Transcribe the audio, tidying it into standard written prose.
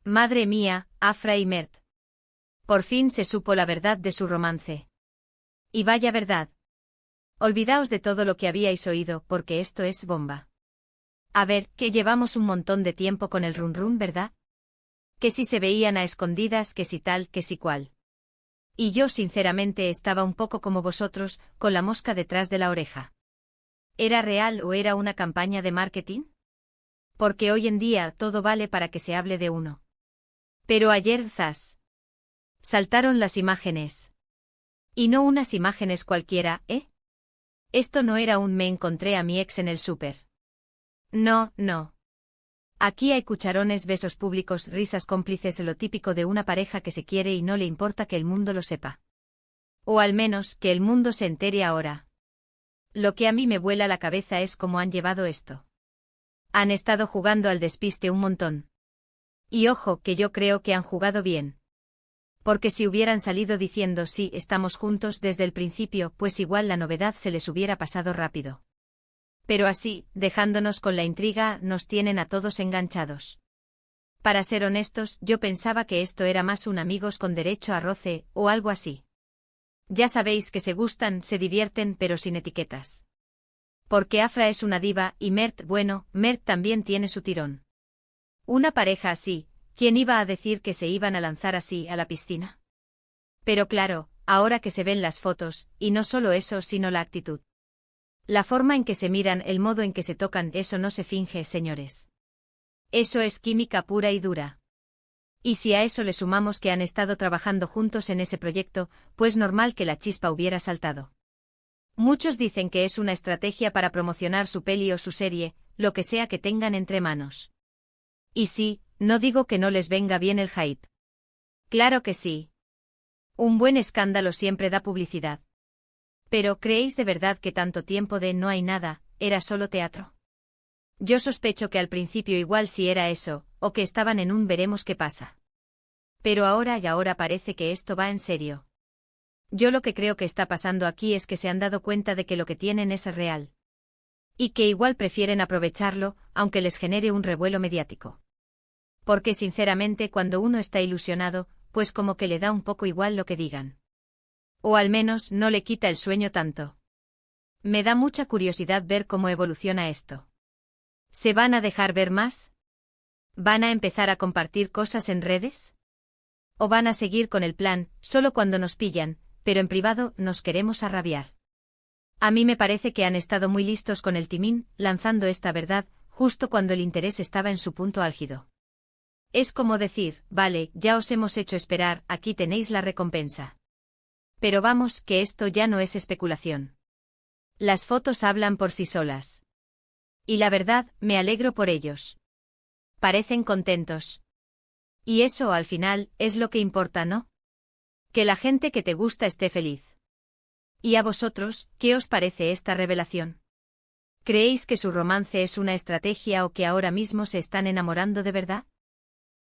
Madre mía, Afra y Mert. Por fin se supo la verdad de su romance. Y vaya verdad. Olvidaos de todo lo que habíais oído, porque esto es bomba. A ver, que llevamos un montón de tiempo con el run run, ¿verdad? Que si se veían a escondidas, que si tal, que si cual. Y yo sinceramente estaba un poco como vosotros, con la mosca detrás de la oreja. ¿Era real o era una campaña de marketing? Porque hoy en día todo vale para que se hable de uno. Pero ayer, zas. Saltaron las imágenes. Y no unas imágenes cualquiera, ¿eh? Esto no era un me encontré a mi ex en el súper. No, no. Aquí hay cucharones, besos públicos, risas cómplices, lo típico de una pareja que se quiere y no le importa que el mundo lo sepa. O al menos, que el mundo se entere ahora. Lo que a mí me vuela la cabeza es cómo han llevado esto. Han estado jugando al despiste un montón. Y ojo, que yo creo que han jugado bien. Porque si hubieran salido diciendo sí, estamos juntos desde el principio, pues igual la novedad se les hubiera pasado rápido. Pero así, dejándonos con la intriga, nos tienen a todos enganchados. Para ser honestos, yo pensaba que esto era más un amigos con derecho a roce, o algo así. Ya sabéis que se gustan, se divierten, pero sin etiquetas. Porque Afra es una diva, y Mert, bueno, Mert también tiene su tirón. Una pareja así, ¿quién iba a decir que se iban a lanzar así a la piscina? Pero claro, ahora que se ven las fotos, y no solo eso, sino la actitud. La forma en que se miran, el modo en que se tocan, eso no se finge, señores. Eso es química pura y dura. Y si a eso le sumamos que han estado trabajando juntos en ese proyecto, pues normal que la chispa hubiera saltado. Muchos dicen que es una estrategia para promocionar su peli o su serie, lo que sea que tengan entre manos. Y sí, no digo que no les venga bien el hype. Claro que sí. Un buen escándalo siempre da publicidad. Pero ¿creéis de verdad que tanto tiempo de no hay nada, era solo teatro? Yo sospecho que al principio igual sí era eso, o que estaban en un veremos qué pasa. Pero ahora parece que esto va en serio. Yo lo que creo que está pasando aquí es que se han dado cuenta de que lo que tienen es real. Y que igual prefieren aprovecharlo, aunque les genere un revuelo mediático. Porque sinceramente cuando uno está ilusionado, pues como que le da un poco igual lo que digan. O al menos no le quita el sueño tanto. Me da mucha curiosidad ver cómo evoluciona esto. ¿Se van a dejar ver más? ¿Van a empezar a compartir cosas en redes? ¿O van a seguir con el plan, solo cuando nos pillan, pero en privado nos queremos arrabiar? A mí me parece que han estado muy listos con el timín, lanzando esta verdad, justo cuando el interés estaba en su punto álgido. Es como decir, vale, ya os hemos hecho esperar, aquí tenéis la recompensa. Pero vamos, que esto ya no es especulación. Las fotos hablan por sí solas. Y la verdad, me alegro por ellos. Parecen contentos. Y eso, al final, es lo que importa, ¿no? Que la gente que te gusta esté feliz. ¿Y a vosotros, qué os parece esta revelación? ¿Creéis que su romance es una estrategia o que ahora mismo se están enamorando de verdad?